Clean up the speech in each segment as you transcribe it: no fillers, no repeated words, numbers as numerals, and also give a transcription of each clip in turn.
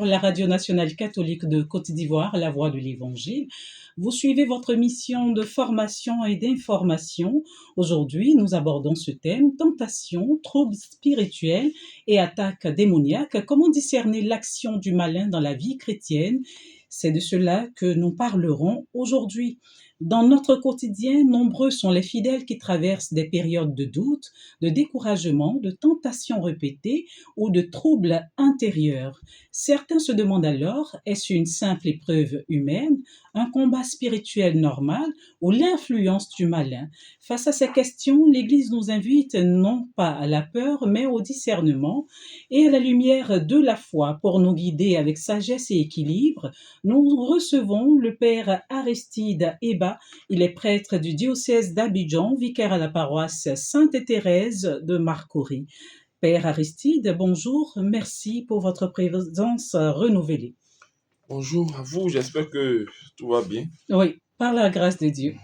la Radio nationale catholique de Côte d'Ivoire, La Voix de l'Évangile. Vous suivez votre mission de formation et d'information. Aujourd'hui, nous abordons ce thème, tentation, troubles spirituels et attaques démoniaques. Comment discerner l'action du malin dans la vie chrétienne? C'est de cela que nous parlerons aujourd'hui. Dans notre quotidien, nombreux sont les fidèles qui traversent des périodes de doute, de découragement, de tentations répétées ou de troubles intérieurs. Certains se demandent alors, est-ce une simple épreuve humaine, un combat spirituel normal ou l'influence du malin? Face à ces questions, l'Église nous invite non pas à la peur, mais au discernement et à la lumière de la foi pour nous guider avec sagesse et équilibre. Nous recevons le Père Aristide Eba. Il est prêtre du diocèse d'Abidjan, vicaire à la paroisse Sainte-Thérèse de Marcory. Père Aristide, bonjour, merci pour votre présence renouvelée. Bonjour à vous, j'espère que tout va bien. Oui, par la grâce de Dieu.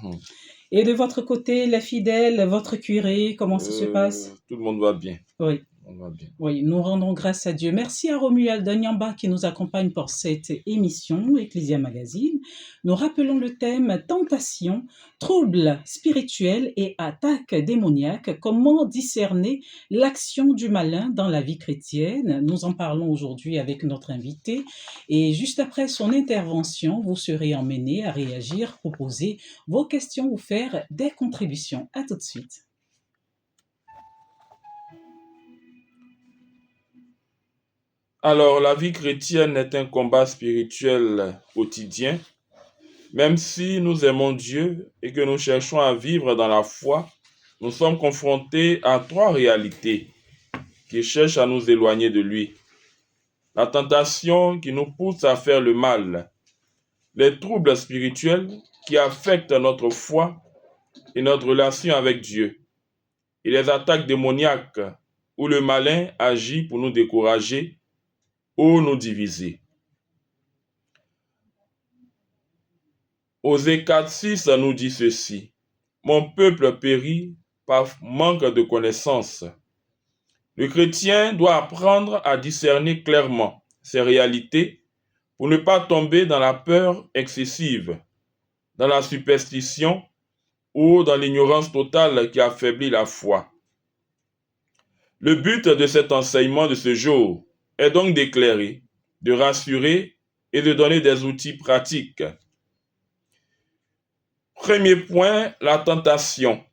Et de votre côté, les fidèles, votre curé, comment ça se passe? Tout le monde va bien. Oui. On va bien. Oui, nous rendons grâce à Dieu. Merci à Romuald Nyamba qui nous accompagne pour cette émission Ecclesia Magazine. Nous rappelons le thème tentation, troubles spirituels et attaques démoniaques. Comment discerner l'action du malin dans la vie chrétienne? Nous en parlons aujourd'hui avec notre invité. Et juste après son intervention, vous serez emmenés à réagir, proposer vos questions ou faire des contributions. À tout de suite. Alors, la vie chrétienne est un combat spirituel quotidien. Même si nous aimons Dieu et que nous cherchons à vivre dans la foi, nous sommes confrontés à trois réalités qui cherchent à nous éloigner de lui. La tentation qui nous pousse à faire le mal, les troubles spirituels qui affectent notre foi et notre relation avec Dieu, et les attaques démoniaques où le malin agit pour nous décourager ou nous diviser. Osée 4:6 nous dit ceci: mon peuple périt par manque de connaissance. Le chrétien doit apprendre à discerner clairement ces réalités pour ne pas tomber dans la peur excessive, dans la superstition ou dans l'ignorance totale qui affaiblit la foi. Le but de cet enseignement de ce jour est donc d'éclairer, de rassurer et de donner des outils pratiques. Premier point, la tentation.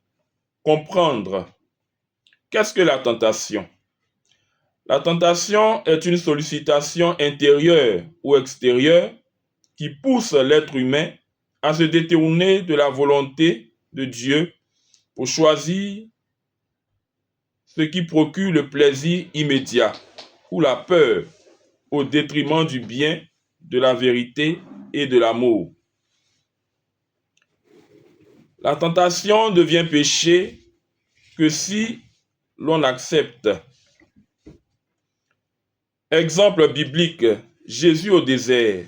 Comprendre. Qu'est-ce que la tentation? La tentation est une sollicitation intérieure ou extérieure qui pousse l'être humain à se détourner de la volonté de Dieu pour choisir ce qui procure le plaisir immédiat ou la peur au détriment du bien, de la vérité et de l'amour. La tentation devient péché que si l'on accepte. Exemple biblique, Jésus au désert,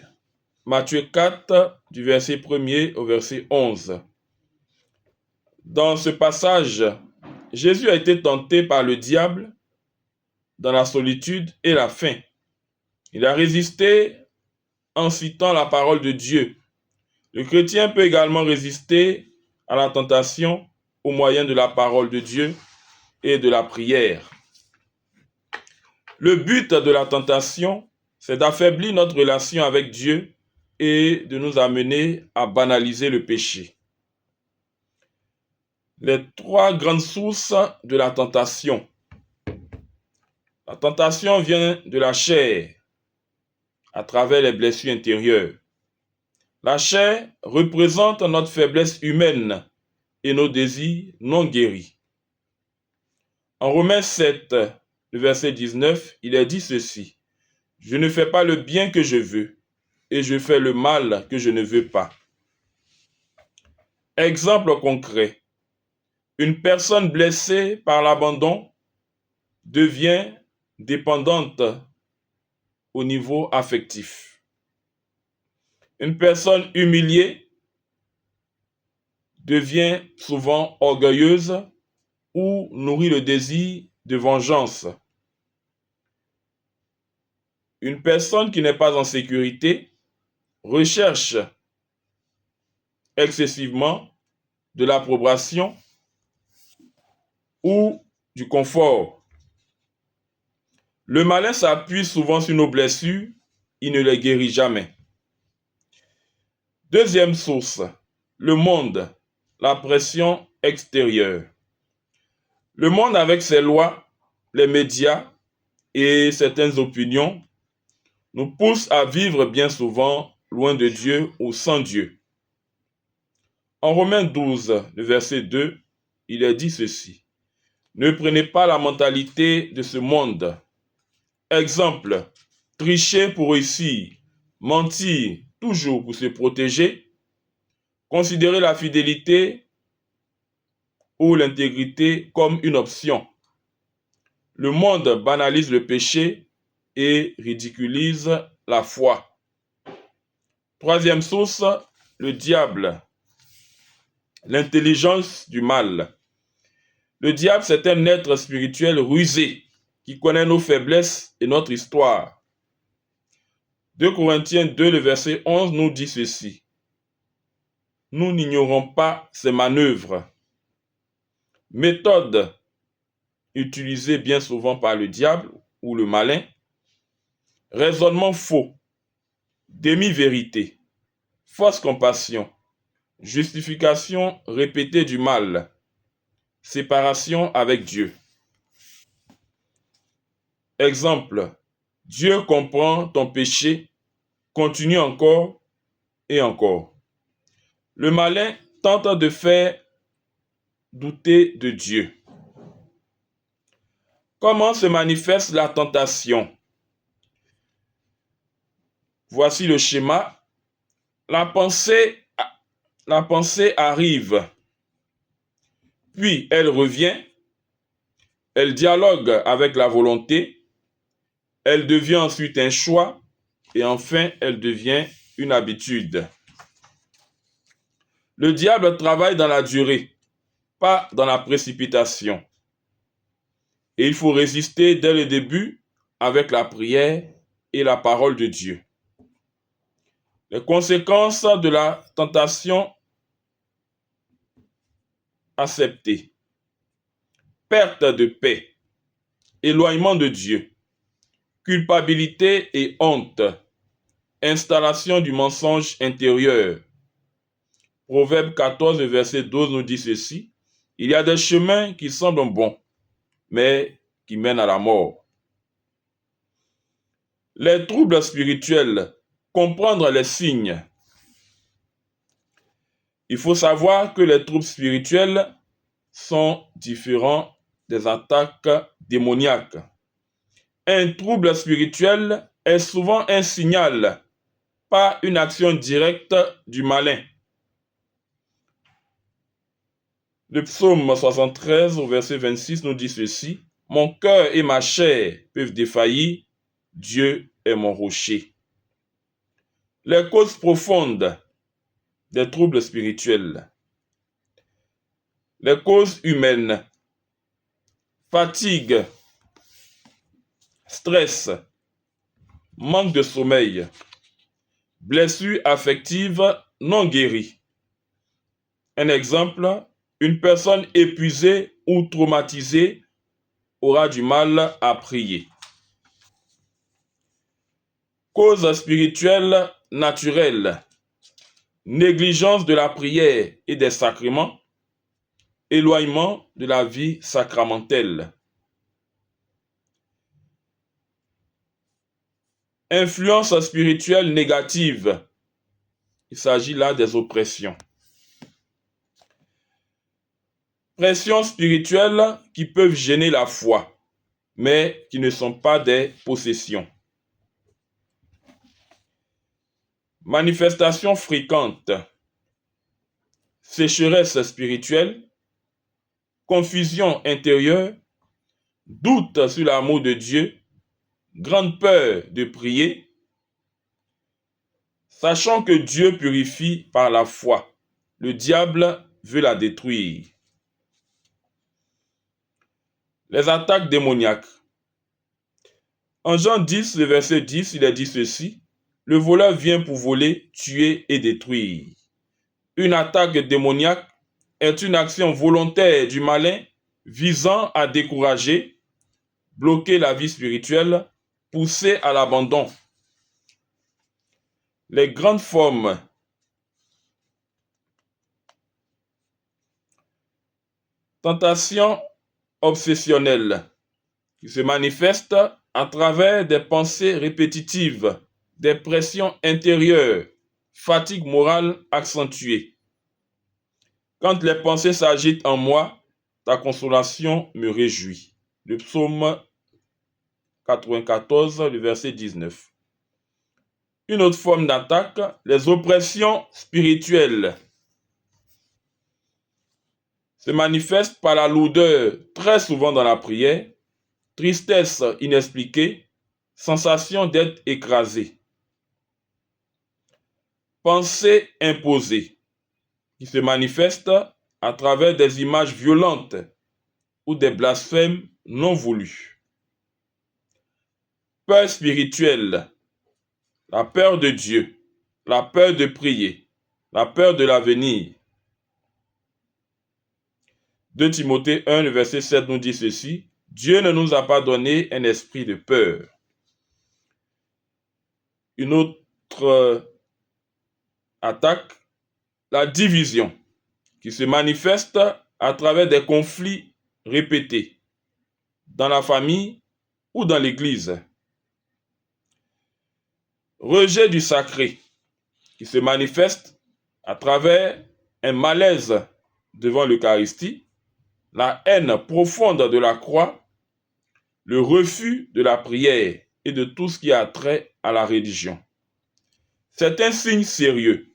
Matthieu 4, du verset 1er au verset 11. Dans ce passage, Jésus a été tenté par le diable dans la solitude et la faim. Il a résisté en citant la parole de Dieu. Le chrétien peut également résister à la tentation au moyen de la parole de Dieu et de la prière. Le but de la tentation, c'est d'affaiblir notre relation avec Dieu et de nous amener à banaliser le péché. Les trois grandes sources de la tentation. La tentation vient de la chair, à travers les blessures intérieures. La chair représente notre faiblesse humaine et nos désirs non guéris. En Romains 7, le verset 19, il est dit ceci: je ne fais pas le bien que je veux, et je fais le mal que je ne veux pas. Exemple concret, une personne blessée par l'abandon devient dépendante au niveau affectif. Une personne humiliée devient souvent orgueilleuse ou nourrit le désir de vengeance. Une personne qui n'est pas en sécurité recherche excessivement de l'approbation ou du confort. Le malin s'appuie souvent sur nos blessures, il ne les guérit jamais. Deuxième source, le monde, la pression extérieure. Le monde avec ses lois, les médias et certaines opinions nous pousse à vivre bien souvent loin de Dieu ou sans Dieu. En Romains 12, le verset 2, il est dit ceci. Ne prenez pas la mentalité de ce monde. Exemple, tricher pour réussir, mentir toujours pour se protéger, considérer la fidélité ou l'intégrité comme une option. Le monde banalise le péché et ridiculise la foi. Troisième source, le diable, l'intelligence du mal. Le diable, c'est un être spirituel rusé qui connaît nos faiblesses et notre histoire. 2 Corinthiens 2, le verset 11 nous dit ceci. Nous n'ignorons pas ses manœuvres. Méthode utilisée bien souvent par le diable ou le malin. Raisonnement faux. Demi-vérité. Fausse compassion. Justification répétée du mal. Séparation avec Dieu. Exemple. Dieu comprend ton péché. Continue encore et encore. Le malin tente de faire douter de Dieu. Comment se manifeste la tentation? Voici le schéma. La pensée arrive, puis elle revient, elle dialogue avec la volonté, elle devient ensuite un choix, et enfin elle devient une habitude. Le diable travaille dans la durée, pas dans la précipitation. Et il faut résister dès le début avec la prière et la parole de Dieu. Les conséquences de la tentation acceptée. Perte de paix, éloignement de Dieu, culpabilité et honte, installation du mensonge intérieur. Proverbe 14, verset 12 nous dit ceci. Il y a des chemins qui semblent bons, mais qui mènent à la mort. Les troubles spirituels, comprendre les signes. Il faut savoir que les troubles spirituels sont différents des attaques démoniaques. Un trouble spirituel est souvent un signal, pas une action directe du malin. Le psaume 73 au verset 26 nous dit ceci. Mon cœur et ma chair peuvent défaillir, Dieu est mon rocher. Les causes profondes des troubles spirituels. Les causes humaines. Fatigue, stress, manque de sommeil, blessures affectives non guéries. Un exemple, une personne épuisée ou traumatisée aura du mal à prier. Causes spirituelles naturelles, négligence de la prière et des sacrements, éloignement de la vie sacramentelle. Influence spirituelle négative, il s'agit là des oppressions. Pressions spirituelles qui peuvent gêner la foi, mais qui ne sont pas des possessions. Manifestations fréquentes. Sécheresse spirituelle, confusion intérieure, doute sur l'amour de Dieu, grande peur de prier, sachant que Dieu purifie par la foi. Le diable veut la détruire. Les attaques démoniaques. En Jean 10, le verset 10, il est dit ceci: le voleur vient pour voler, tuer et détruire. Une attaque démoniaque est une action volontaire du malin visant à décourager, bloquer la vie spirituelle, pousser à l'abandon. Les grandes formes tentation obsessionnelle qui se manifestent à travers des pensées répétitives, des pressions intérieures, fatigue morale accentuée. Quand les pensées s'agitent en moi, ta consolation me réjouit. Le psaume 94, le verset 19. Une autre forme d'attaque, les oppressions spirituelles, se manifestent par la lourdeur, très souvent dans la prière, tristesse inexpliquée, sensation d'être écrasé. Pensée imposée, qui se manifeste à travers des images violentes ou des blasphèmes non voulus. Peur spirituelle, la peur de Dieu, la peur de prier, la peur de l'avenir. 2 Timothée 1, le verset 7 nous dit ceci: Dieu ne nous a pas donné un esprit de peur. Une autre attaque, la division, qui se manifeste à travers des conflits répétés dans la famille ou dans l'église. Rejet du sacré, qui se manifeste à travers un malaise devant l'Eucharistie, la haine profonde de la croix, le refus de la prière et de tout ce qui a trait à la religion. C'est un signe sérieux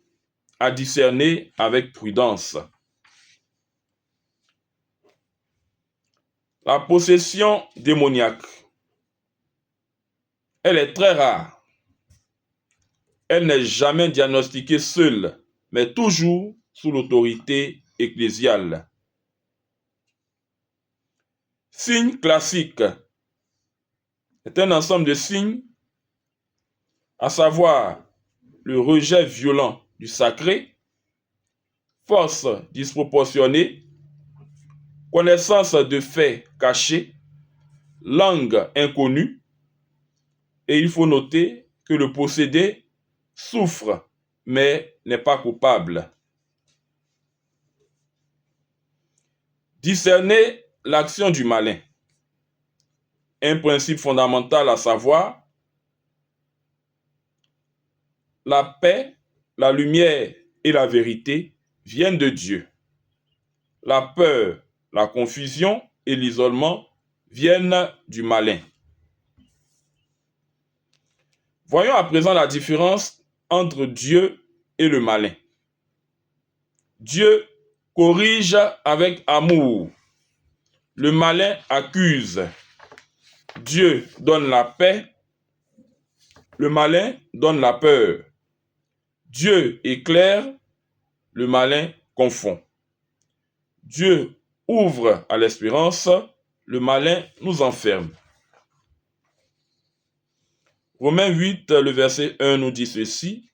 à discerner avec prudence. La possession démoniaque, elle est très rare. Elle n'est jamais diagnostiquée seule, mais toujours sous l'autorité ecclésiale. Signes classiques est un ensemble de signes, à savoir le rejet violent du sacré, force disproportionnée, connaissance de faits cachés, langue inconnue, et il faut noter que le possédé souffre, mais n'est pas coupable. Discerner l'action du malin. Un principe fondamental à savoir, la paix, la lumière et la vérité viennent de Dieu. La peur, la confusion et l'isolement viennent du malin. Voyons à présent la différence entre Dieu et le malin. Dieu corrige avec amour. Le malin accuse. Dieu donne la paix. Le malin donne la peur. Dieu éclaire. Le malin confond. Dieu ouvre à l'espérance. Le malin nous enferme. Romains 8, le verset 1 nous dit ceci: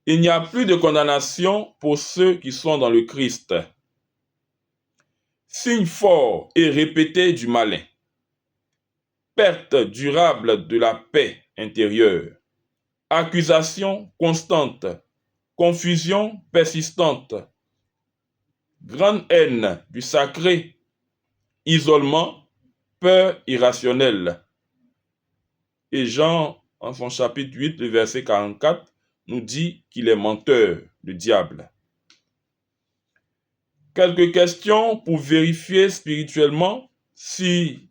il n'y a plus de condamnation pour ceux qui sont dans le Christ. Signe fort et répété du malin. Perte durable de la paix intérieure. Accusation constante. Confusion persistante. Grande haine du sacré. Isolement. Peur irrationnelle. Et Jean, en son chapitre 8, le verset 44, nous dit qu'il est menteur, le diable. Quelques questions pour vérifier spirituellement si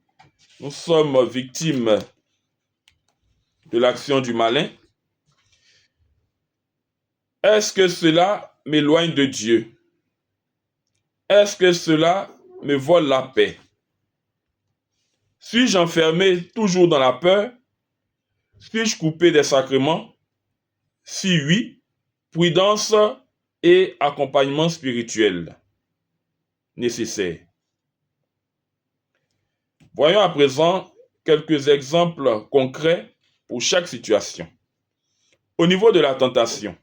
nous sommes victimes de l'action du malin. Est-ce que cela m'éloigne de Dieu? Est-ce que cela me vole la paix? Suis-je enfermé toujours dans la peur? Suis-je coupé des sacrements? Si oui, prudence et accompagnement spirituel nécessaire. Voyons à présent quelques exemples concrets pour chaque situation. Au niveau de la tentation,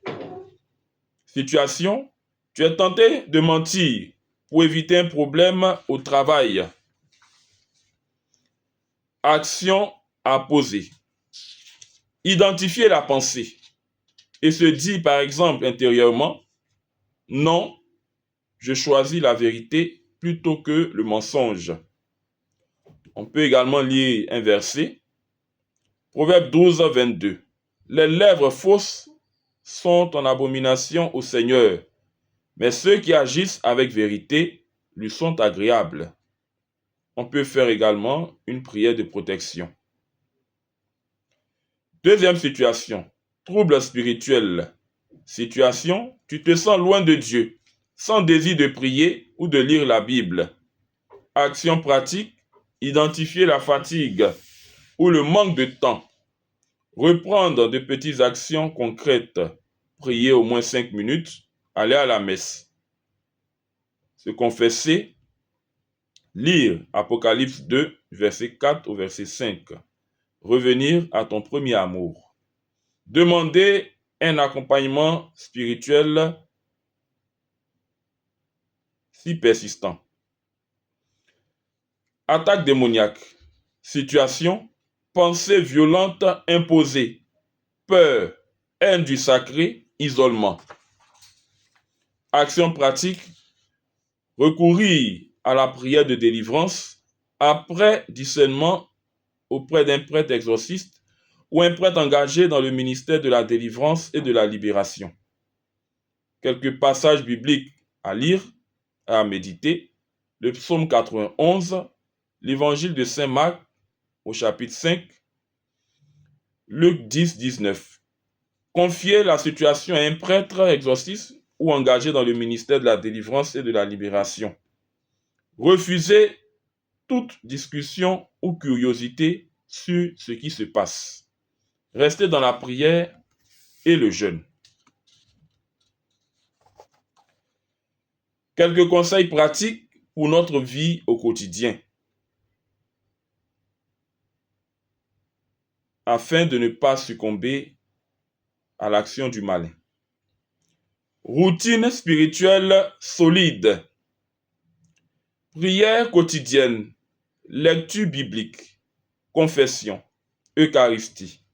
situation, tu es tenté de mentir pour éviter un problème au travail. Action à poser. Identifier la pensée et se dire par exemple intérieurement, non, je choisis la vérité plutôt que le mensonge. On peut également lire un verset, Proverbe 12, 22. Les lèvres fausses sont en abomination au Seigneur, mais ceux qui agissent avec vérité lui sont agréables. On peut faire également une prière de protection. Deuxième situation, trouble spirituel. Situation, tu te sens loin de Dieu, sans désir de prier ou de lire la Bible. Action pratique, identifier la fatigue ou le manque de temps. Reprendre de petites actions concrètes. Prier au moins 5 minutes, aller à la messe. Se confesser, lire Apocalypse 2, verset 4 au verset 5. Revenir à ton premier amour. Demander un accompagnement spirituel si persistant. Attaque démoniaque. Situation, pensée violente imposée. Peur, haine du sacré, isolement. Action pratique, recourir à la prière de délivrance après discernement auprès d'un prêtre exorciste ou un prêtre engagé dans le ministère de la délivrance et de la libération. Quelques passages bibliques à lire, à méditer, le psaume 91, l'évangile de Saint Marc au chapitre 5, Luc 10, 19. Confier la situation à un prêtre exorciste ou engagé dans le ministère de la délivrance et de la libération. Refuser toute discussion ou curiosité sur ce qui se passe. Rester dans la prière et le jeûne. Quelques conseils pratiques pour notre vie au quotidien, afin de ne pas succomber à l'action du malin. Routine spirituelle solide. Prière quotidienne, lecture biblique, confession, Eucharistie.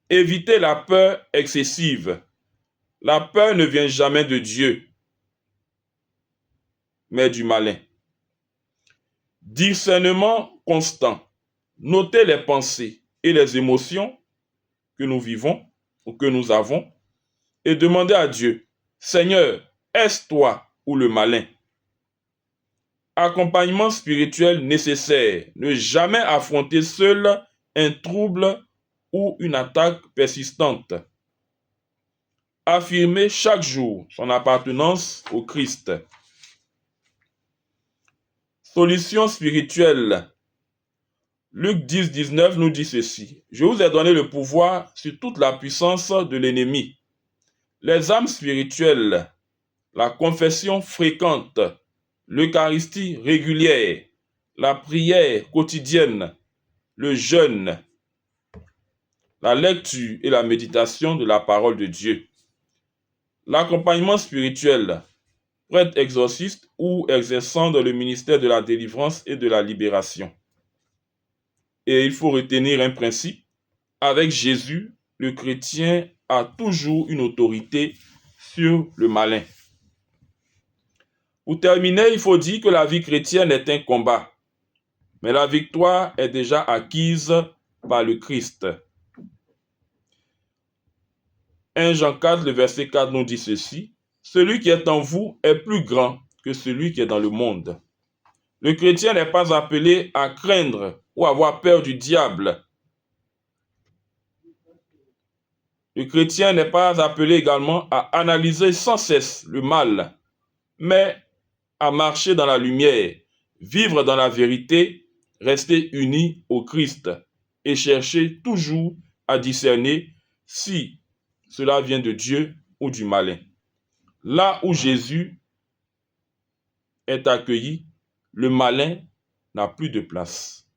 Éviter la peur excessive. La peur ne vient jamais de Dieu, mais du malin. Discernement constant. Noter les pensées et les émotions que nous vivons ou que nous avons et demander à Dieu, Seigneur, est-ce toi ou le malin? Accompagnement spirituel nécessaire. Ne jamais affronter seul un trouble ou une attaque persistante. Affirmer chaque jour son appartenance au Christ. Solution spirituelle. Luc 10, 19 nous dit ceci. Je vous ai donné le pouvoir sur toute la puissance de l'ennemi. Les âmes spirituelles, la confession fréquente, l'Eucharistie régulière, la prière quotidienne, le jeûne, la lecture et la méditation de la parole de Dieu. L'accompagnement spirituel, prêtre exorciste ou exerçant dans le ministère de la délivrance et de la libération. Et il faut retenir un principe. Avec Jésus, le chrétien a toujours une autorité sur le malin. Pour terminer, il faut dire que la vie chrétienne est un combat, mais la victoire est déjà acquise par le Christ. 1 Jean 4, le verset 4 nous dit ceci. Celui qui est en vous est plus grand que celui qui est dans le monde. Le chrétien n'est pas appelé à craindre ou avoir peur du diable. Le chrétien n'est pas appelé également à analyser sans cesse le mal, mais à marcher dans la lumière, vivre dans la vérité, rester uni au Christ et chercher toujours à discerner si cela vient de Dieu ou du malin. Là où Jésus est accueilli, le malin n'a plus de place.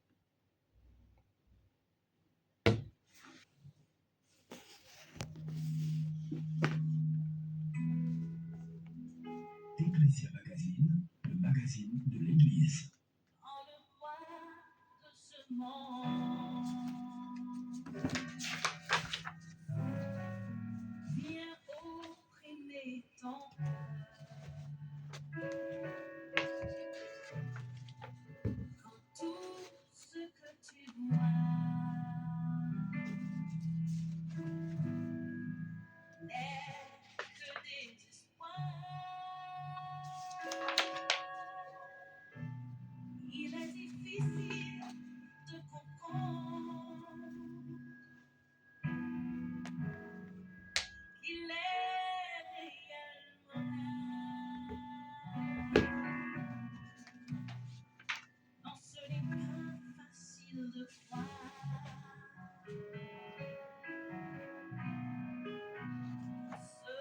Ecclesia Magazine, le magazine de l'Église. En le roi de ce monde, viens opprimer ton cœur. Quand tout ce que tu vois n'est que désespoir, il est difficile de comprendre qu'il est réellement là. Non, ce n'est pas facile de croire ce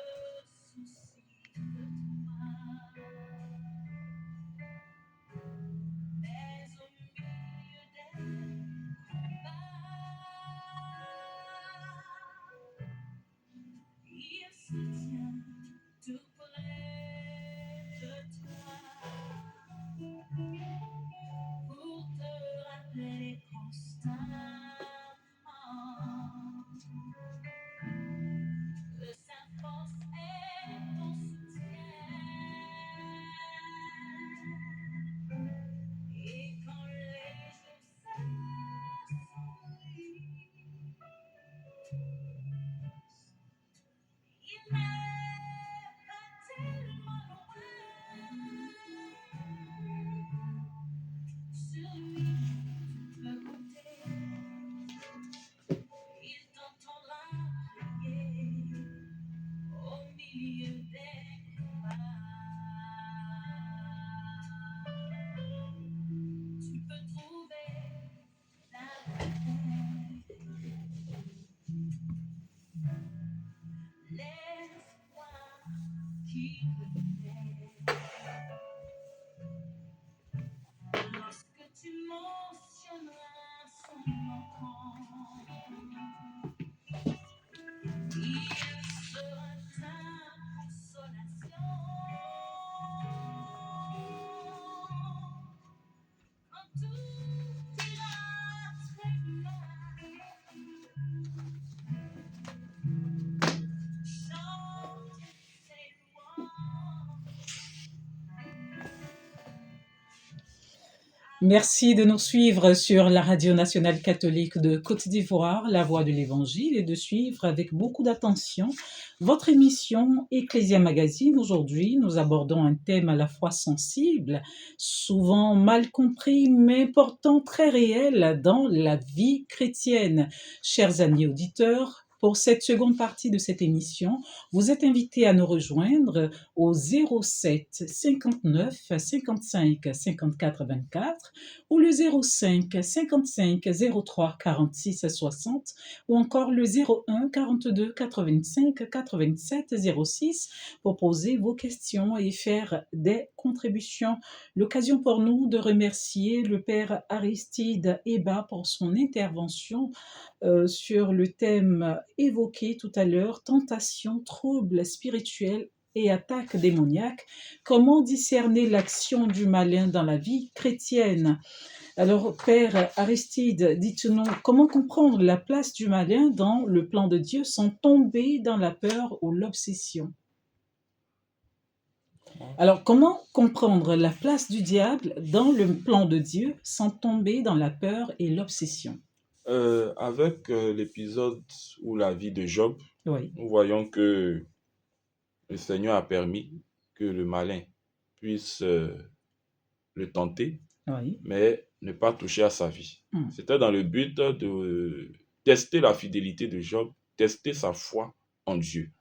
souci de toi. Mais au milieu des combats, il se tient tout près de toi pour te rappeler constamment que sa force est ton soutien. Et quand les jours s'assombrissent, il n'est pas tellement loin. Sur lui, tu peux compter. Il t'entendra prier au milieu des combats. Tu peux trouver la paix, l'espoir qui renaît. Lorsque tu mentionneras son nom, il sera ta consolation. Quand tout ira très mal, chante ses louanges. Merci de nous suivre sur la Radio nationale catholique de Côte d'Ivoire, La Voix de l'Évangile, et de suivre avec beaucoup d'attention votre émission Ecclesia Magazine. Aujourd'hui, nous abordons un thème à la fois sensible, souvent mal compris, mais pourtant très réel dans la vie chrétienne. Chers amis auditeurs, pour cette seconde partie de cette émission, vous êtes invités à nous rejoindre au 07 59 55 54 24 ou le 05 55 03 46 60 ou encore le 01 42 85 87 06 pour poser vos questions et faire des contributions. L'occasion pour nous de remercier le Père Aristide Eba pour son intervention sur le thème évoqué tout à l'heure, tentation, troubles spirituels et attaques démoniaques. Comment discerner l'action du malin dans la vie chrétienne? Alors, Père Aristide, dites-nous, comment comprendre la place du malin dans le plan de Dieu sans tomber dans la peur ou l'obsession? Alors, comment comprendre la place du diable dans le plan de Dieu sans tomber dans la peur et l'obsession? Avec l'épisode ou la vie de Job, Oui, nous voyons que le Seigneur a permis que le malin puisse le tenter, oui. mais ne pas toucher à sa vie. Mm. C'était dans le but de tester la fidélité de Job, tester sa foi en Dieu.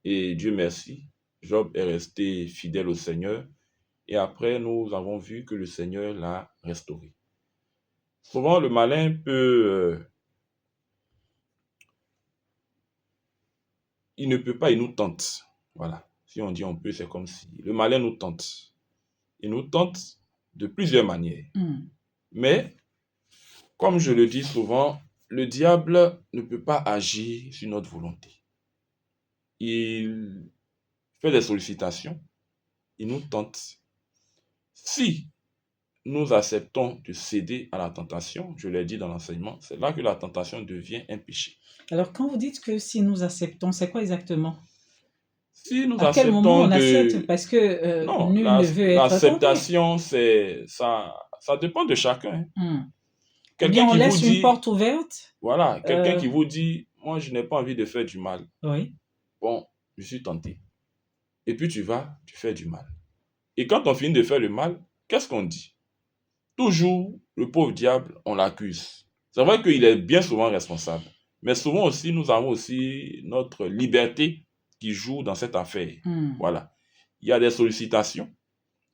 Et Dieu merci, Job est resté fidèle au Seigneur. Et après, nous avons vu que le Seigneur l'a restauré. Souvent, le malin il ne peut pas, il nous tente. Voilà. Si on dit on peut, c'est comme si le malin nous tente. Il nous tente de plusieurs manières. Mm. Mais, comme je le dis souvent, le diable ne peut pas agir sur notre volonté. Il fait des sollicitations il nous tente. Si nous acceptons de céder à la tentation, je l'ai dit dans l'enseignement, c'est là que la tentation devient un péché. Alors, quand vous dites que si nous acceptons, c'est quoi exactement? Si nous À quel moment acceptons on accepte? de... Parce que Non, nul ne veut être tenté. l'acceptation, ça dépend de chacun. Hmm. Ou Quelqu'un bien on qui vous laisse une dit, porte ouverte. voilà, quelqu'un euh, qui vous dit, moi je n'ai pas envie de faire du mal. oui. Bon, je suis tenté. Et puis tu vas, tu fais du mal. Et quand on finit de faire le mal, qu'est-ce qu'on dit? Toujours, le pauvre diable, on l'accuse. C'est vrai qu'il est bien souvent responsable. Mais souvent aussi, nous avons aussi notre liberté qui joue dans cette affaire. Hmm. Voilà. Il y a des sollicitations.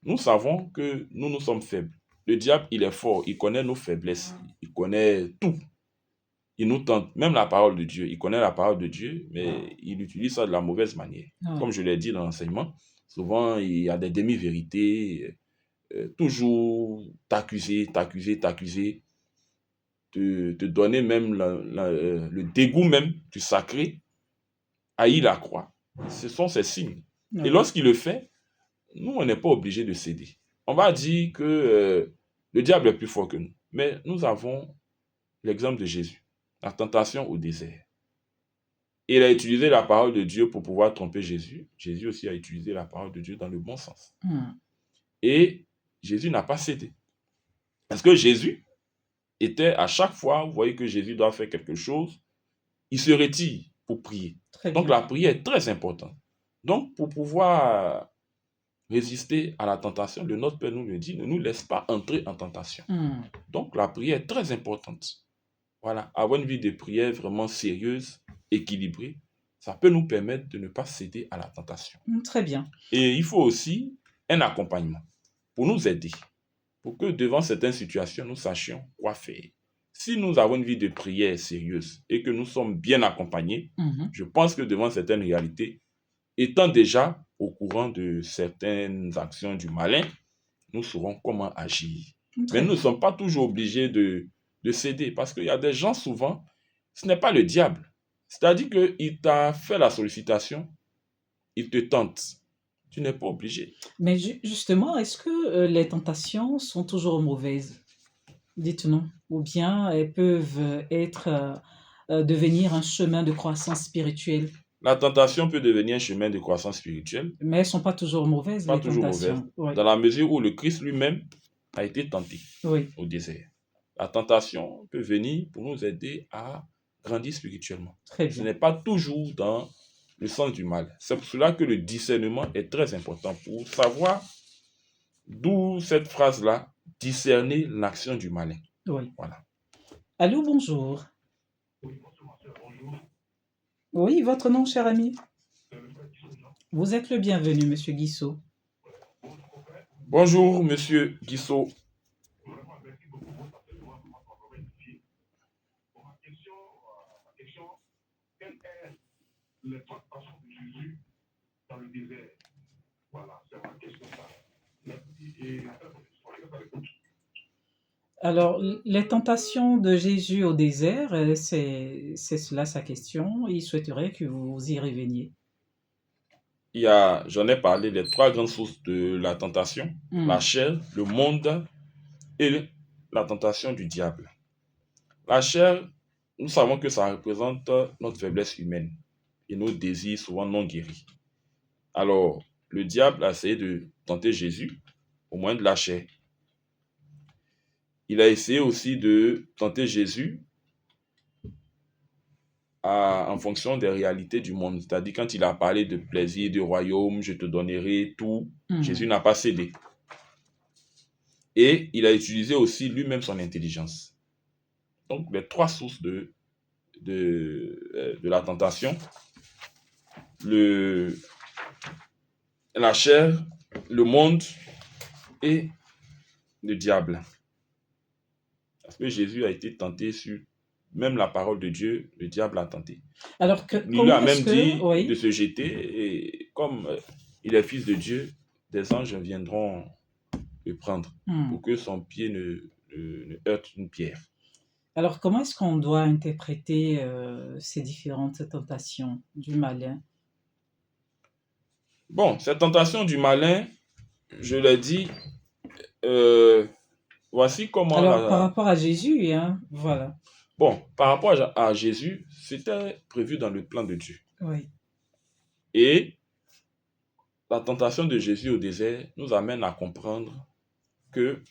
Nous savons que nous sommes faibles. Le diable, il est fort. Il connaît nos faiblesses. Il connaît tout. Il nous tente. Même la parole de Dieu. Il connaît la parole de Dieu, mais il utilise ça de la mauvaise manière. Ouais. Comme je l'ai dit dans l'enseignement, souvent, il y a des demi-vérités. Toujours t'accuser, te donner même le dégoût même du sacré, haïr la croix. Ce sont ces signes. Et Ouais. lorsqu'il le fait, nous, on n'est pas obligé de céder. On va dire que le diable est plus fort que nous. Mais nous avons l'exemple de Jésus, la tentation au désert. Il a utilisé la parole de Dieu pour pouvoir tromper Jésus. Jésus aussi a utilisé la parole de Dieu dans le bon sens. Hmm. Et Jésus n'a pas cédé. Parce que Jésus était à chaque fois, vous voyez que Jésus doit faire quelque chose, il se retire pour prier. Très Donc bien. la prière est très importante. Donc pour pouvoir résister à la tentation, le Notre Père nous le dit, ne nous laisse pas entrer en tentation. Hmm. Donc la prière est très importante. Voilà, avoir une vie de prière vraiment sérieuse, équilibrée, ça peut nous permettre de ne pas céder à la tentation. Très bien. Et il faut aussi un accompagnement pour nous aider, pour que devant certaines situations, nous sachions quoi faire. Si nous avons une vie de prière sérieuse et que nous sommes bien accompagnés, Mhm. je pense que devant certaines réalités, étant déjà au courant de certaines actions du malin, nous saurons comment agir. Mais Très nous ne bien. sommes pas toujours obligés de céder parce qu'il y a des gens souvent, ce n'est pas le diable. C'est-à-dire qu'il t'a fait la sollicitation, il te tente. Tu n'es pas obligé. Mais justement, est-ce que les tentations sont toujours mauvaises? Dites-nous. Ou bien elles peuvent devenir un chemin de croissance spirituelle. La tentation peut devenir un chemin de croissance spirituelle, Mais elles ne sont pas toujours mauvaises, pas les toujours mauvaise, tentations. Oui. dans la mesure où le Christ lui-même a été tenté Oui. au désert. La tentation peut venir pour nous aider à grandir spirituellement. Très Ce bien. n'est pas toujours dans le sens du mal. C'est pour cela que le discernement est très important pour savoir d'où cette phrase-là, discerner l'action du malin. Oui. Voilà. Allô, bonjour. Oui, votre nom, cher ami? Vous êtes le bienvenu, monsieur Guissot. Bonjour, monsieur Guissot. Les tentations de Jésus dans le désert. Voilà, c'est ma question ça. Et Alors, les tentations de Jésus au désert, c'est cela sa question. Il souhaiterait que vous y reveniez. J'en ai parlé des trois grandes sources de la tentation, la chair, le monde et la tentation du diable. La chair, nous savons que ça représente notre faiblesse humaine et nos désirs souvent non guéris. Alors, le diable a essayé de tenter Jésus au moyen de la chair. Il a essayé aussi de tenter Jésus en fonction des réalités du monde. C'est-à-dire quand il a parlé de plaisir, de royaume, je te donnerai tout, Jésus n'a pas cédé. Et il a utilisé aussi lui-même son intelligence. Donc, les trois sources de la tentation, la chair, le monde et le diable. Parce que Jésus a été tenté sur même la parole de Dieu, le diable a tenté. Alors, Il lui a même dit de se jeter et comme il est fils de Dieu, des anges viendront le prendre pour que son pied ne heurte une pierre. Alors, comment est-ce qu'on doit interpréter ces différentes tentations du malin? Bon, cette tentation du malin, je l'ai dit, euh, voici comment Alors, par rapport à Jésus, hein, voilà. Bon, par rapport à Jésus, c'était prévu dans le plan de Dieu. Oui, Et la tentation de Jésus au désert nous amène à comprendre que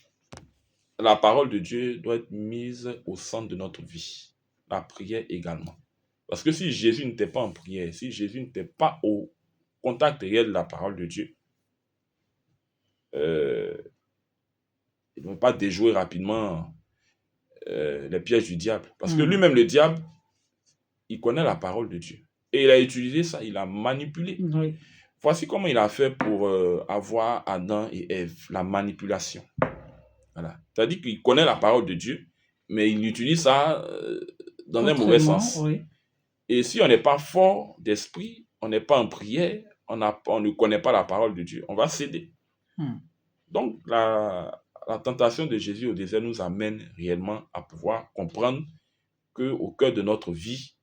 la parole de Dieu doit être mise au centre de notre vie. La prière également. Parce que si Jésus n'était pas en prière, si Jésus n'était pas au contact réel de la parole de Dieu, euh, il ne va pas déjouer rapidement les pièges du diable. Parce que lui-même, le diable, il connaît la parole de Dieu. Et il a utilisé ça, il a manipulé. oui. Voici comment il a fait pour avoir Adam et Ève, la manipulation. Voilà. C'est-à-dire qu'il connaît la parole de Dieu, mais il utilise ça dans un mauvais Autrement, sens. oui. Et si on n'est pas fort d'esprit, on n'est pas en prière, on ne connaît pas la parole de Dieu, on va céder. Donc, la tentation de Jésus au désert nous amène réellement à pouvoir comprendre qu'au cœur de notre vie,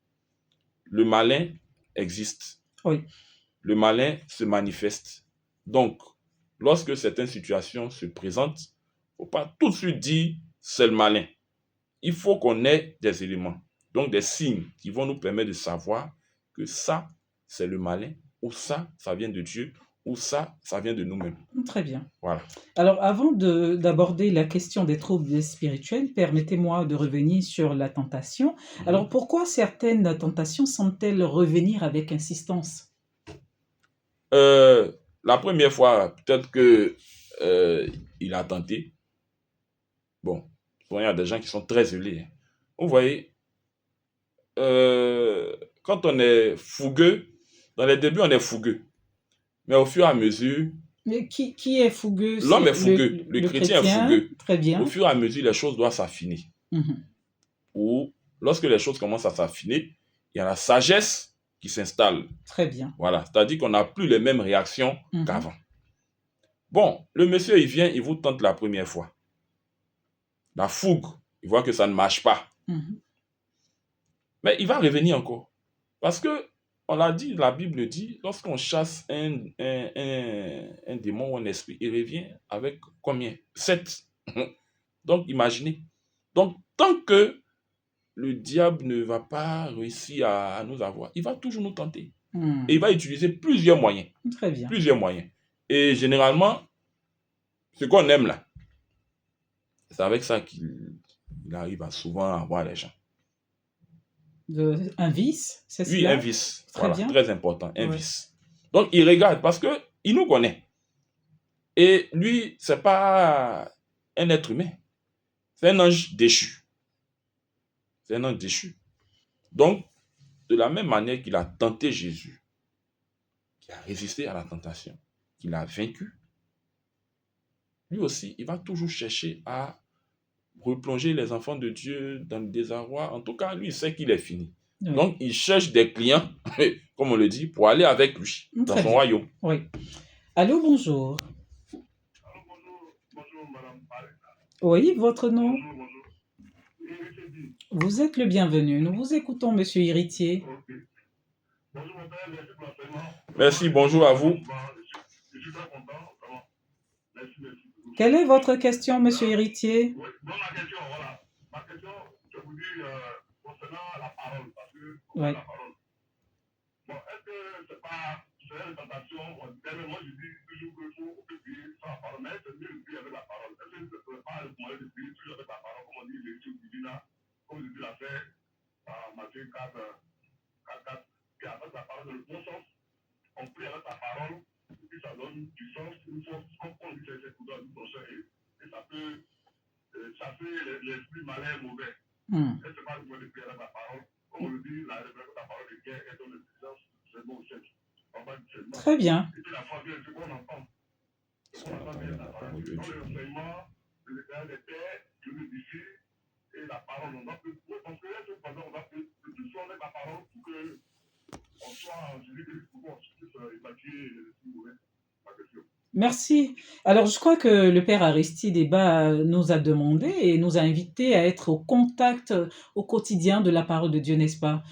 le malin existe. Oui. Le malin se manifeste. Donc, lorsque certaines situations se présentent, il ne faut pas tout de suite dire c'est le malin. Il faut qu'on ait des éléments, donc des signes qui vont nous permettre de savoir que ça, c'est le malin, ou ça vient de Dieu, ou ça vient de nous-mêmes. Très bien. Voilà. Alors, avant d'aborder la question des troubles spirituels, permettez-moi de revenir sur la tentation. Alors, pourquoi certaines tentations semblent-elles revenir avec insistance? La première fois, peut-être que il a tenté. Bon, il y a des gens qui sont très zélés. Vous voyez, quand on est fougueux, dans les débuts, on est fougueux. Mais au fur et à mesure, Mais qui est fougueux? l'homme est fougueux, le chrétien est fougueux. Très bien. Au fur et à mesure, les choses doivent s'affiner. Ou lorsque les choses commencent à s'affiner, il y a la sagesse qui s'installe. Très bien. Voilà, c'est-à-dire qu'on n'a plus les mêmes réactions qu'avant. Bon, le monsieur, il vient, il vous tente la première fois. La fougue, il voit que ça ne marche pas. Mais il va revenir encore. Parce que, on l'a dit, la Bible dit, lorsqu'on chasse un démon ou un esprit, il revient avec combien? 7. Donc, imaginez. Donc, tant que le diable ne va pas réussir à nous avoir, il va toujours nous tenter. Et il va utiliser plusieurs moyens. Très bien. Plusieurs moyens. Et généralement, ce qu'on aime là, c'est avec ça qu'il arrive à souvent avoir les gens. Un vice, c'est ça? Oui, un vice. Très Voilà, bien. très important, un vice. Donc, il regarde parce qu'il nous connaît. Et lui, ce n'est pas un être humain. C'est un ange déchu. C'est un ange déchu. Donc, de la même manière qu'il a tenté Jésus, qu'il a résisté à la tentation, qu'il a vaincu, lui aussi, il va toujours chercher à replonger les enfants de Dieu dans le désarroi. En tout cas, lui, il sait qu'il est fini. Oui. Donc, il cherche des clients, comme on le dit, pour aller avec lui dans son royaume. Oui. Allô, bonjour. Bonjour, madame. Oui, votre nom? Bonjour. Vous êtes le bienvenu. Nous vous écoutons, monsieur Héritier. Bonjour, mon père. Merci pour l'enseignement. Merci, bonjour à vous. Je suis très content. Vraiment. Merci. Quelle est votre question, monsieur Héritier? Oui, bon, ma question, voilà. Ma question, je vous dis concernant la parole, parce que Oui. la parole. Bon, est-ce que c'est pas une tentation? Moi, je dis toujours qu'il faut prier sans la parole, mais c'est mieux de prier avec la parole. Est-ce que je ne peux pas recommander de prier toujours avec la parole, comme on dit, l'écriture divine, comme Jésus l'a fait à Matthieu 4, 4, qui avec la parole dans le bon sens, on prie avec la parole, et puis ça donne du sens, une force, comme on dit, c'est pour du prochain, et ça peut chasser l'esprit malin et mauvais. Est-ce que pas le point de prier avec la parole? Comme on le dit, la révélation de la parole de guerre est dans le puissance, c'est bon, c'est Très bien. et puis la foi vient, c'est qu'on entend. C'est qu'on entend bien la parole. Dans l'enseignement, le terrain des terres, Dieu nous dit, et la parole, on va plus. Parce que là, on va plus souvent avec la parole pour que on soit en Jésus-Christ, pour qu'on puisse évacuer les mauvais. Ma question. Merci. Alors, je crois que le père Aristide Eba nous a demandé et nous a invités à être au contact au quotidien de la parole de Dieu, n'est-ce pas?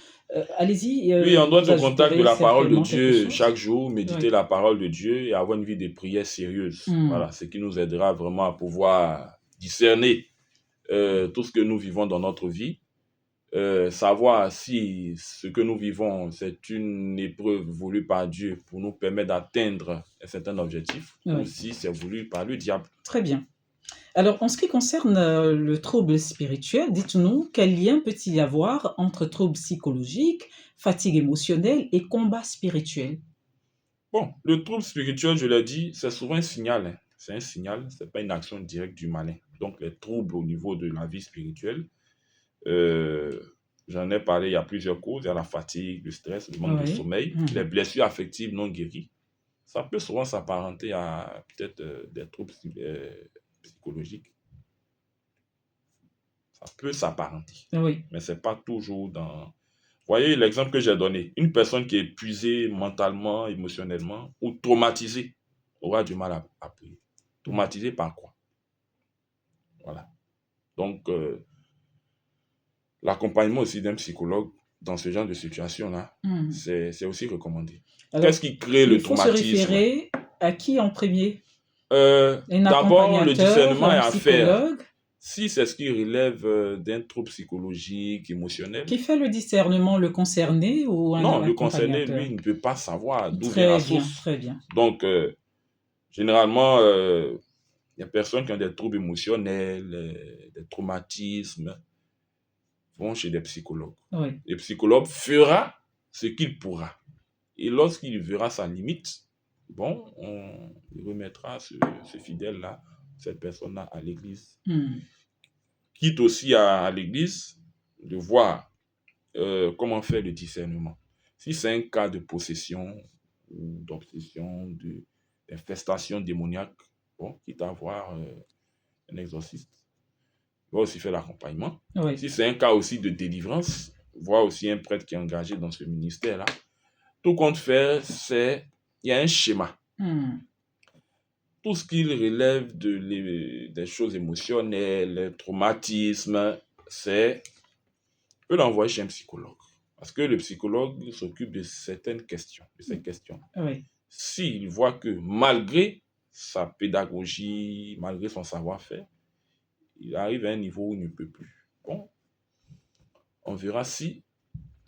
Allez-y, Oui, on doit vous être au contact de ajouterez la parole de certainement quelque Dieu chose. chaque jour, méditer Oui. la parole de Dieu et avoir une vie de prière sérieuse. Voilà, ce qui nous aidera vraiment à pouvoir discerner tout ce que nous vivons dans notre vie, savoir si ce que nous vivons, c'est une épreuve voulue par Dieu pour nous permettre d'atteindre un certain objectif, ou Oui. si c'est voulu par le diable. Très bien. Alors, en ce qui concerne le trouble spirituel, dites-nous quel lien peut-il y avoir entre trouble psychologique, fatigue émotionnelle et combat spirituel? Bon, le trouble spirituel, je l'ai dit, c'est souvent un signal, hein. C'est un signal, c'est pas une action directe du malin. Donc, les troubles au niveau de la vie spirituelle, euh, j'en ai parlé, il y a plusieurs causes. Il y a la fatigue, le stress, le manque de Oui. sommeil, les blessures affectives non guéries. Ça peut souvent s'apparenter à peut-être des troubles psychologiques. Ça peut s'apparenter, Oui. mais c'est pas toujours dans... Vous voyez l'exemple que j'ai donné. Une personne qui est épuisée mentalement, émotionnellement ou traumatisée aura du mal à prier. Traumatisée par quoi? Voilà. Donc, l'accompagnement aussi d'un psychologue dans ce genre de situation-là, c'est aussi recommandé. Alors, qu'est-ce qui crée le il faut se traumatisme? référer à qui en premier? Un D'abord, le accompagnateur, discernement est un à faire. psychologue? Si c'est ce qui relève d'un trouble psychologique, émotionnel, Qui fait le discernement, le concerné ou un non, le concerné, accompagnateur? lui, ne peut pas savoir d'où vient la Très bien, source. très bien. Donc, généralement, il y a des personnes qui ont des troubles émotionnels, des traumatismes, vont chez des psychologues. Oui. Le psychologue fera ce qu'il pourra. Et lorsqu'il verra sa limite, bon, on remettra ce fidèle-là, cette personne-là à l'église. Quitte aussi à l'église de voir comment faire le discernement. Si c'est un cas de possession ou d'obsession, d'infestation démoniaque, bon, quitte à voir un exorciste, il va aussi faire l'accompagnement. Oui. Si c'est un cas aussi de délivrance, voir aussi un prêtre qui est engagé dans ce ministère-là. Tout compte faire, il y a un schéma. Tout ce qui relève des choses émotionnelles, les traumatismes, peut l'envoyer chez un psychologue. Parce que le psychologue s'occupe de certaines questions, de ces questions. Oui. S'il voit que malgré sa pédagogie, malgré son savoir-faire, il arrive à un niveau où il ne peut plus. Bon, on verra si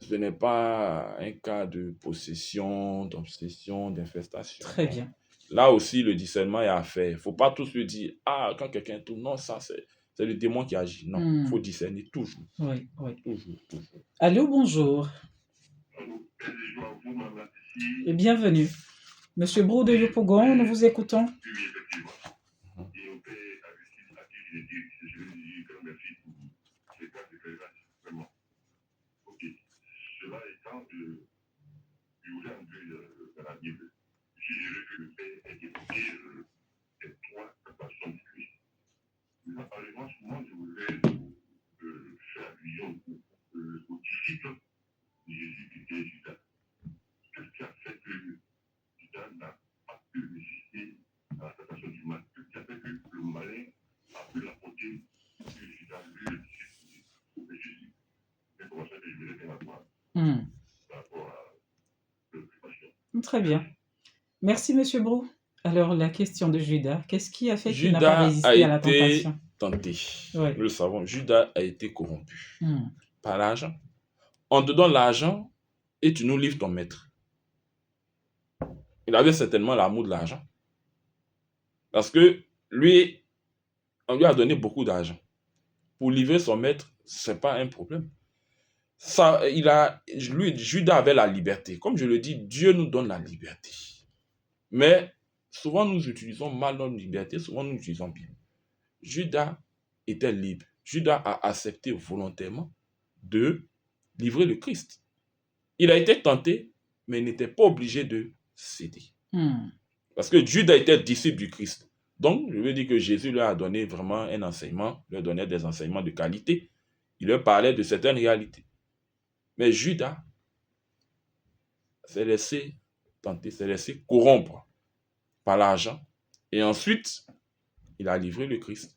ce n'est pas un cas de possession, d'obsession, d'infestation. Très bien. Là aussi, le discernement est à faire. Il ne faut pas tous lui dire, quand quelqu'un tourne, non, ça c'est le démon qui agit. Non, il faut discerner toujours. Oui, oui. Toujours. Allô, bonjour. Et bienvenue. Monsieur Brou de Yopougon, nous vous écoutons. Cela étant, je voulais entrer dans la Bible. J'ai lu que le Père est évoqué les trois passions du Christ. Mais apparemment, souvent, je voudrais faire allusion aux disciples de Jésus qui était Judas. Qu'est-ce qui a fait que Judas n'a pas pu résister à la tentation du mal? Qu'est-ce qui a fait que le malin a pu l'apporter sur Judas, lui, le disciple de Jésus? C'est pour ça que je voulais bien avoir par rapport à l'occupation. Très bien. Merci, Monsieur Brou. Alors, la question de Judas, qu'est-ce qui a fait qu'il n'a pas résisté à la tentation? Tenté. Ouais. Nous le savons, Judas a été corrompu par l'argent. On te donne l'argent et tu nous livres ton maître. Il avait certainement l'amour de l'argent. Parce que lui, on lui a donné beaucoup d'argent. Pour livrer son maître, ce n'est pas un problème. Judas avait la liberté. Comme je le dis, Dieu nous donne la liberté. Mais souvent nous utilisons mal notre liberté, souvent nous utilisons bien. Judas était libre. Judas a accepté volontairement de livrer le Christ. Il a été tenté, mais il n'était pas obligé de céder. Parce que Judas était disciple du Christ. Donc, je veux dire que Jésus leur a donné vraiment un enseignement, leur donnait des enseignements de qualité. Il leur parlait de certaines réalités. Mais Judas s'est laissé tenter, s'est laissé corrompre par l'argent. Et ensuite, il a livré le Christ.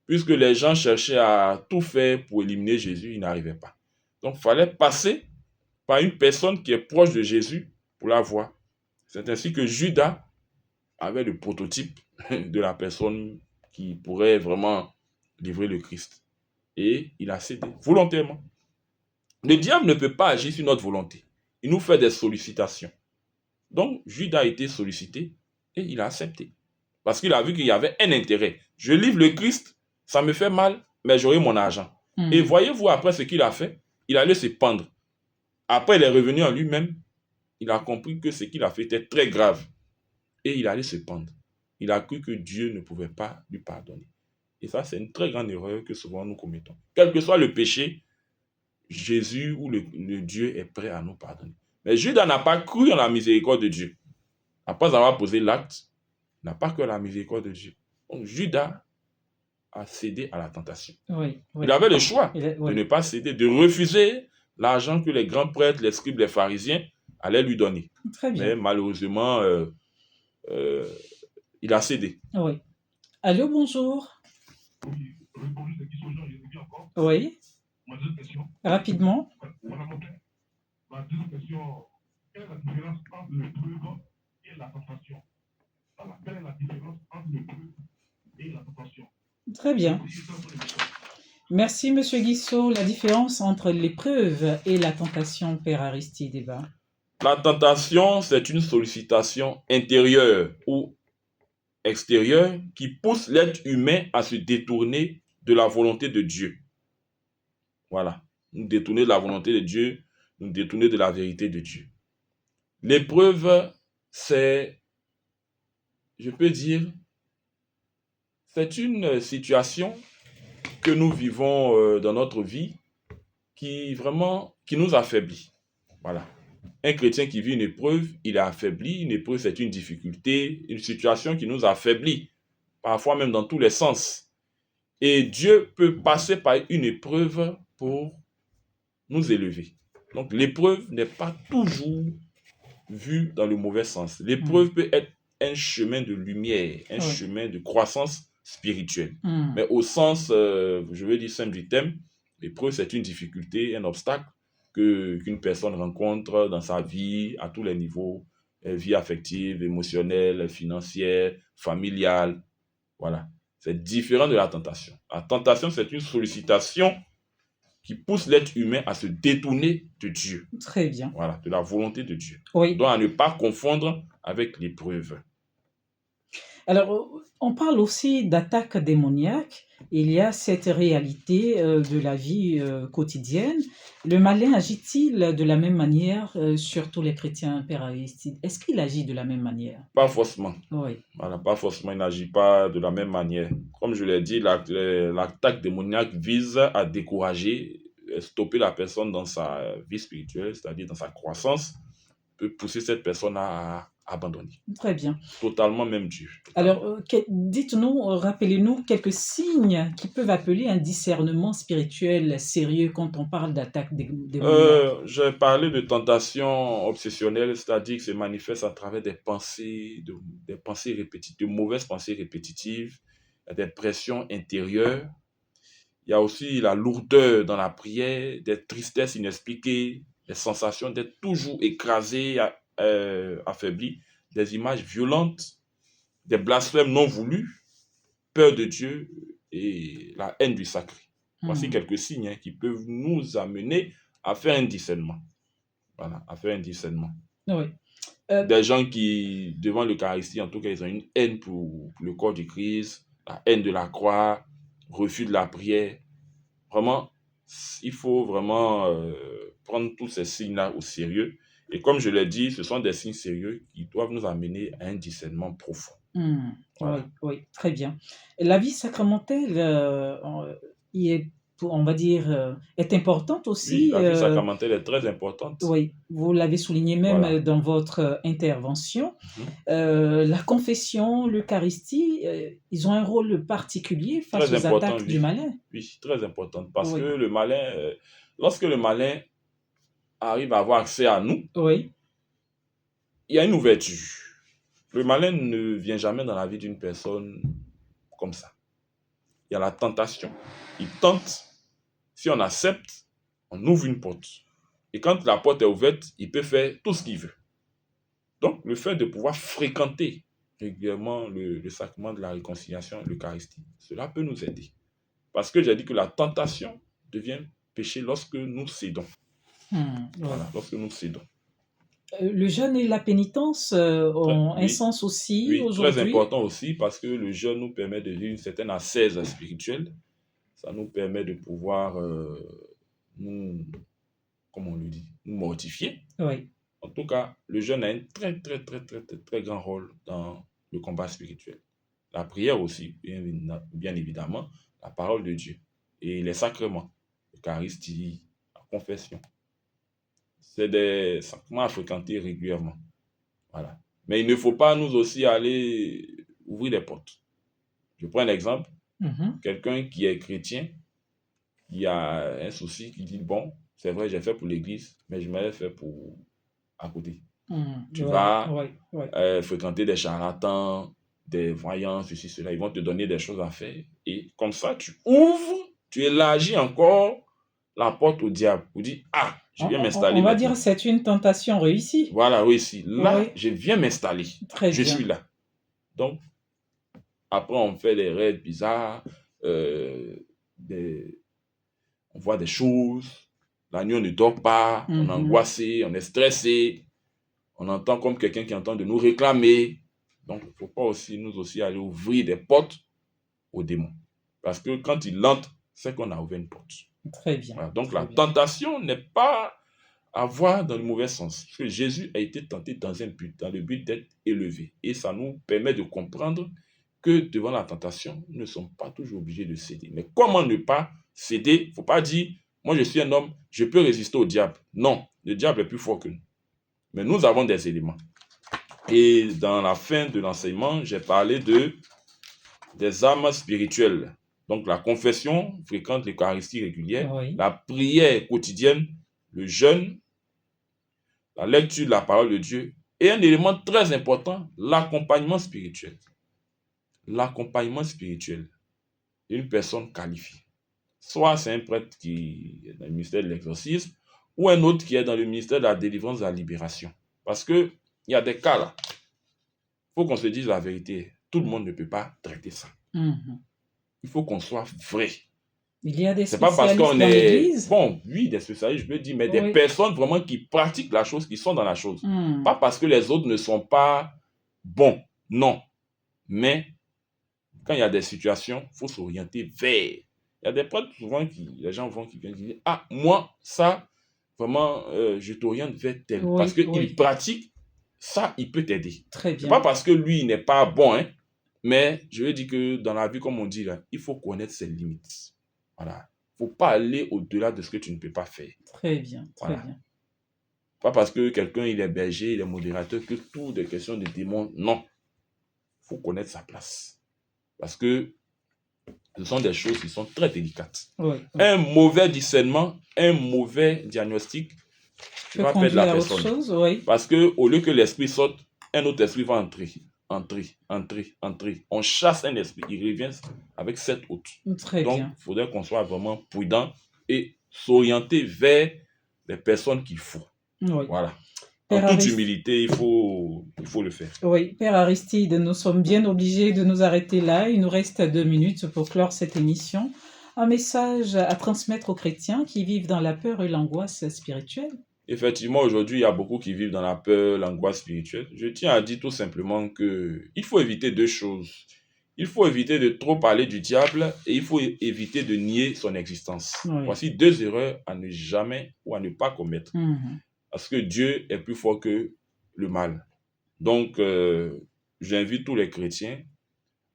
Puisque les gens cherchaient à tout faire pour éliminer Jésus, ils n'arrivaient pas. Donc, il fallait passer par une personne qui est proche de Jésus pour la voir. C'est ainsi que Judas avait le prototype de la personne qui pourrait vraiment livrer le Christ. Et il a cédé volontairement. Le diable ne peut pas agir sur notre volonté. Il nous fait des sollicitations. Donc, Judas a été sollicité et il a accepté. Parce qu'il a vu qu'il y avait un intérêt. Je livre le Christ, ça me fait mal, mais j'aurai mon argent. Et voyez-vous après ce qu'il a fait? Il allait se pendre. Après, il est revenu en lui-même. Il a compris que ce qu'il a fait était très grave. Et il allait se pendre. Il a cru que Dieu ne pouvait pas lui pardonner. Et ça, c'est une très grande erreur que souvent nous commettons. Quel que soit le péché, Jésus ou le Dieu est prêt à nous pardonner. Mais Judas n'a pas cru en la miséricorde de Dieu. Après avoir posé l'acte, il n'a pas cru en la miséricorde de Dieu. Donc Judas a cédé à la tentation. Oui, oui. Il avait le choix Oui. de ne pas céder, de refuser l'argent que les grands prêtres, les scribes, les pharisiens allaient lui donner. Très bien. Mais malheureusement, il a cédé. Oui. Allô, bonjour. Oui, répondu cette question, Jésus encore. Oui, Ma deuxième question. rapidement. Voilà mon père. Ma deuxième question. Quelle est la différence entre l'épreuve et la tentation? Voilà. Quelle est la différence entre l'épreuve et la tentation? Très bien. Merci, Monsieur Guissot. La différence entre l'épreuve et la tentation, Père Aristide Eba. La tentation, c'est une sollicitation intérieure ou extérieure qui pousse l'être humain à se détourner de la volonté de Dieu. Voilà. Nous détourner de la volonté de Dieu, nous détourner de la vérité de Dieu. L'épreuve, c'est, je peux dire, c'est une situation que nous vivons dans notre vie qui nous affaiblit. Voilà. Un chrétien qui vit une épreuve, il est affaibli. Une épreuve, c'est une difficulté, une situation qui nous affaiblit, parfois même dans tous les sens. Et Dieu peut passer par une épreuve pour nous élever. Donc l'épreuve n'est pas toujours vue dans le mauvais sens. L'épreuve peut être un chemin de lumière, un chemin de croissance spirituelle. Mais au sens, je veux dire simple du thème, l'épreuve c'est une difficulté, un obstacle qu'une personne rencontre dans sa vie à tous les niveaux, vie affective, émotionnelle, financière, familiale. Voilà. C'est différent de la tentation. La tentation, c'est une sollicitation qui pousse l'être humain à se détourner de Dieu. Très bien. Voilà, de la volonté de Dieu. Oui. Donc à ne pas confondre avec l'épreuve. Alors, on parle aussi d'attaque démoniaque. Il y a cette réalité de la vie quotidienne. Le malin agit-il de la même manière sur tous les chrétiens, Père Aristide? Est-ce qu'il agit de la même manière? Pas forcément. Oui. Voilà, pas forcément, il n'agit pas de la même manière. Comme je l'ai dit, l'attaque démoniaque vise à décourager, stopper la personne dans sa vie spirituelle, c'est-à-dire dans sa croissance, peut pousser cette personne à abandonner. Très bien. Totalement même Dieu. Alors, dites-nous, rappelez-nous quelques signes qui peuvent appeler un discernement spirituel sérieux quand on parle d'attaque démoniaque. J'ai parlé de tentation obsessionnelle, c'est-à-dire que se manifeste à travers des pensées répétitives, de mauvaises pensées répétitives, des pressions intérieures. Il y a aussi la lourdeur dans la prière, des tristesses inexpliquées, des sensations d'être toujours écrasé, affaibli, des images violentes, des blasphèmes non voulus, peur de Dieu et la haine du sacré. Voici quelques signes qui peuvent nous amener à faire un discernement. Voilà, à faire un discernement. Oui. Des gens qui, devant l'Eucharistie, en tout cas, ils ont une haine pour le corps du Christ, la haine de la croix, refus de la prière. Vraiment, il faut vraiment prendre tous ces signes-là au sérieux. Et comme je l'ai dit, ce sont des signes sérieux qui doivent nous amener à un discernement profond. Voilà. Oui, très bien. La vie sacramentelle, on va dire, est importante Oui, aussi. la vie sacramentelle est très importante. Oui, vous l'avez souligné même Voilà. dans votre intervention. La confession, l'Eucharistie, ils ont un rôle particulier face Très aux important, attaques du malin. Oui, très important. Parce Oui. que le malin, lorsque le malin arrive à avoir accès à nous, Oui, il y a une ouverture. Le malin ne vient jamais dans la vie d'une personne comme ça. Il y a la tentation. Il tente. Si on accepte, on ouvre une porte. Et quand la porte est ouverte, il peut faire tout ce qu'il veut. Donc, le fait de pouvoir fréquenter régulièrement le sacrement de la réconciliation, l'Eucharistie, cela peut nous aider. Parce que j'ai dit que la tentation devient péché lorsque nous cédons. Voilà, lorsque nous cédons. Le jeûne et la pénitence ont un Oui, sens aussi oui, très aujourd'hui. important aussi parce que le jeûne nous permet de vivre une certaine ascèse spirituelle. Ça nous permet de pouvoir nous, comme on le dit, nous mortifier. Oui, En tout cas, le jeûne a un très grand rôle dans le combat spirituel. La prière aussi, bien évidemment, la parole de Dieu et les sacrements, l'Eucharistie, la confession. C'est des sacrements à fréquenter régulièrement. Voilà. Mais il ne faut pas nous aussi aller ouvrir les portes. Je prends un exemple. Mhm. Quelqu'un qui est chrétien, qui a un souci, qui dit, bon, c'est vrai, j'ai fait pour l'église, mais je m'avais fait pour à côté. Tu Ouais, vas ouais. fréquenter des charlatans, des voyants, ceci, cela. Ils vont te donner des choses à faire. Et comme ça, tu ouvres, tu élargis encore la porte au diable. Pour dire, ah, je viens m'installer On va maintenant. dire que c'est une tentation réussie. Voilà, oui, si. Là, Oui. je viens m'installer. Très Je bien. suis là. Donc, après, on fait des rêves bizarres, on voit des choses. La nuit, on ne dort pas, on est angoissé, on est stressé. On entend comme quelqu'un qui entend de nous réclamer. Donc, il ne faut pas aussi nous aussi aller ouvrir des portes aux démons. Parce que quand il entre, c'est qu'on a ouvert une porte. Très bien. Voilà. Donc, Très la bien. tentation n'est pas à voir dans le mauvais sens. Parce que Jésus a été tenté dans un but, dans le but d'être élevé. Et ça nous permet de comprendre que devant la tentation, nous ne sommes pas toujours obligés de céder. Mais comment ne pas céder? Il ne faut pas dire, moi je suis un homme, je peux résister au diable. Non, le diable est plus fort que nous. Mais nous avons des éléments. Et dans la fin de l'enseignement, j'ai parlé des armes spirituelles. Donc la confession fréquente, l'Eucharistie régulière, Oui. la prière quotidienne, le jeûne, la lecture de la parole de Dieu et un élément très important, l'accompagnement spirituel. L'accompagnement spirituel d'une personne qualifiée. Soit c'est un prêtre qui est dans le ministère de l'exorcisme ou un autre qui est dans le ministère de la délivrance et de la libération. Parce qu'il y a des cas là. Il faut qu'on se dise la vérité. Tout le monde ne peut pas traiter ça. Il faut qu'on soit vrai. Il y a des C'est pas parce spécialistes qu'on dans est... l'église. Bon, oui, des spécialistes, je veux dire, mais des Oui. personnes vraiment qui pratiquent la chose, qui sont dans la chose. Pas parce que les autres ne sont pas bons, non. Mais quand il y a des situations, il faut s'orienter vers. Il y a des prêtres souvent les gens vont qui viennent dire, ah, moi, ça, vraiment, je t'oriente vers tel. Oui, Parce qu'il oui. pratique, ça, il peut t'aider. Très C'est bien. pas parce que lui, il n'est pas bon, hein, mais je veux dire que dans la vie, comme on dit là, il faut connaître ses limites. Voilà. Il ne faut pas aller au-delà de ce que tu ne peux pas faire. Très bien, très Voilà. bien. Pas parce que quelqu'un, il est berger, il est modérateur, que tout des questions de démons. Non. Il faut connaître sa place. Parce que ce sont des choses qui sont très délicates. Oui, oui. Un mauvais discernement, un mauvais diagnostic, tu vas perdre la conduire à autre personne. chose, oui. Parce qu'au lieu que l'esprit saute, un autre esprit va entrer. On chasse un esprit, il revient avec 7 autres. Très Donc, bien. il faudrait qu'on soit vraiment prudent et s'orienter vers les personnes qu'il faut. Oui. Voilà. Père En toute Aristide. humilité, il faut le faire. Oui, Père Aristide, nous sommes bien obligés de nous arrêter là. Il nous reste 2 minutes pour clore cette émission. Un message à transmettre aux chrétiens qui vivent dans la peur et l'angoisse spirituelle. Effectivement, aujourd'hui, il y a beaucoup qui vivent dans la peur, l'angoisse spirituelle. Je tiens à dire tout simplement qu'il faut éviter 2 choses. Il faut éviter de trop parler du diable et il faut éviter de nier son existence. Oui. Voici 2 erreurs à ne jamais ou à ne pas commettre. Parce que Dieu est plus fort que le mal. Donc, j'invite tous les chrétiens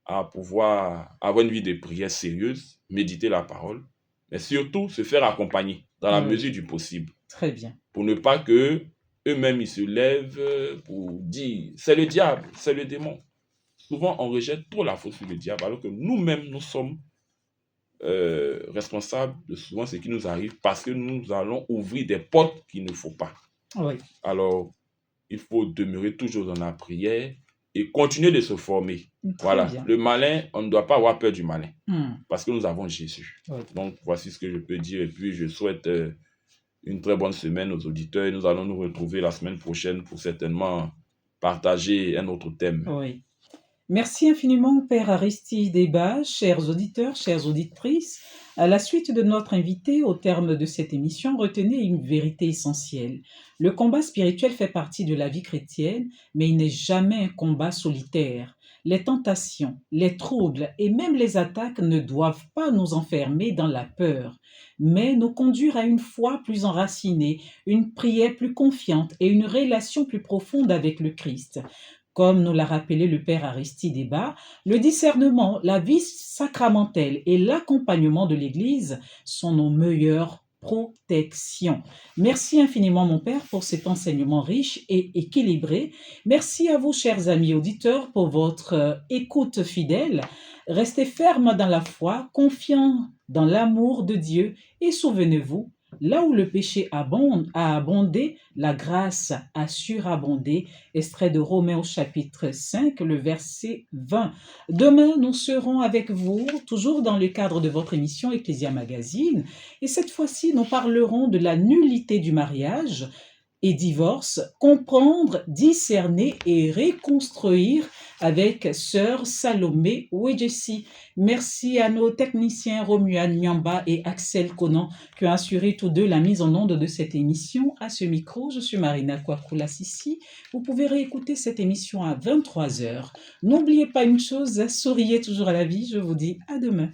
à pouvoir avoir une vie de prière sérieuse, méditer la parole, mais surtout se faire accompagner dans la mesure du possible. Très bien. Pour ne pas que eux-mêmes ils se lèvent pour dire c'est le diable, c'est le démon. Souvent, on rejette trop la faute sur le diable, alors que nous-mêmes, nous sommes responsables de souvent ce qui nous arrive parce que nous allons ouvrir des portes qu'il ne faut pas. Oui. Alors, il faut demeurer toujours dans la prière et continuer de se former. Voilà. Bien. Le malin, on ne doit pas avoir peur du malin parce que nous avons Jésus. Oui. Donc, voici ce que je peux dire et puis je souhaite une très bonne semaine aux auditeurs et nous allons nous retrouver la semaine prochaine pour certainement partager un autre thème. Oui. Merci infiniment, Père Aristide Débat, chers auditeurs, chères auditrices. À la suite de notre invité, au terme de cette émission, retenez une vérité essentielle. Le combat spirituel fait partie de la vie chrétienne, mais il n'est jamais un combat solitaire. Les tentations, les troubles et même les attaques ne doivent pas nous enfermer dans la peur, mais nous conduire à une foi plus enracinée, une prière plus confiante et une relation plus profonde avec le Christ. Comme nous l'a rappelé le Père Aristide Débat, le discernement, la vie sacramentelle et l'accompagnement de l'Église sont nos meilleures protections. Merci infiniment, mon Père, pour cet enseignement riche et équilibré. Merci à vous, chers amis auditeurs, pour votre écoute fidèle. Restez fermes dans la foi, confiants dans l'amour de Dieu et souvenez-vous, là où le péché a abondé, la grâce a surabondé. Extrait de Romains au chapitre 5, le verset 20. Demain, nous serons avec vous, toujours dans le cadre de votre émission Ecclesia Magazine. Et cette fois-ci, nous parlerons de la nullité du mariage et divorce, comprendre, discerner et reconstruire avec Sœur Salomé Ouedjessi. Merci à nos techniciens Romuald Nyamba et Axel Conan qui ont assuré tous deux la mise en onde de cette émission. À ce micro, je suis Marina Kwakula Sissi. Vous pouvez réécouter cette émission à 23h. N'oubliez pas une chose, souriez toujours à la vie. Je vous dis à demain.